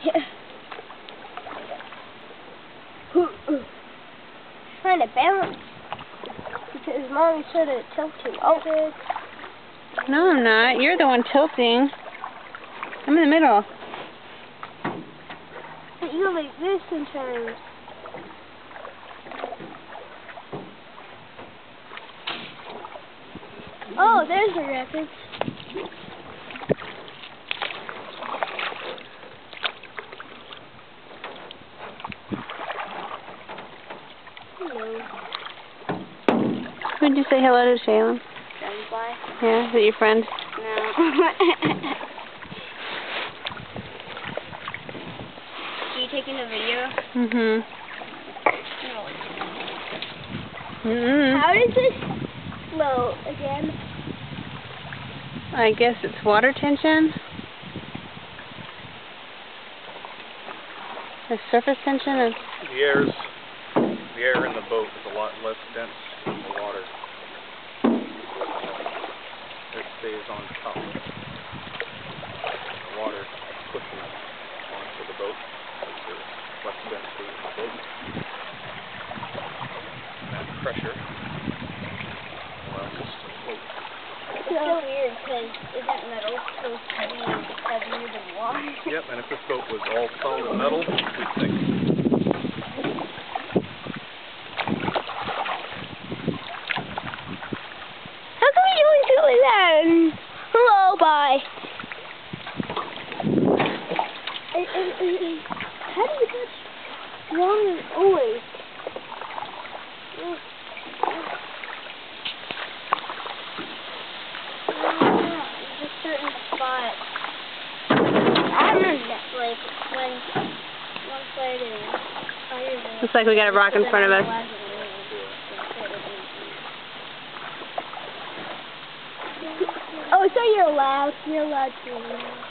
Yeah. Trying to balance because Mommy said it tilting. Oh. No, I'm not. You're the one tilting. I'm in the middle. But you go like this sometimes. Oh, there's the rapids. Hello. Who'd you say hello to, Shaylin? Dragonfly? Yeah, is it your friend? No. Are you taking a video? Mm-hmm. No. How does this float again? I guess it's water tension. Or surface tension. Or The air in the boat is a lot less dense than the water. It stays on top. The water pushes onto the boat because there's less density in the boat. And that pressure allows us to float. It's so weird because isn't metal supposed to be heavier than water? Yep, and if this boat was all solid metal, we'd sink. How come you doing doing that? Hello, bye. How do you touch long and always? A certain spot. I remember that, like when one played in. Looks like we got a rock in front of us. Oh, so you're allowed. You're allowed to.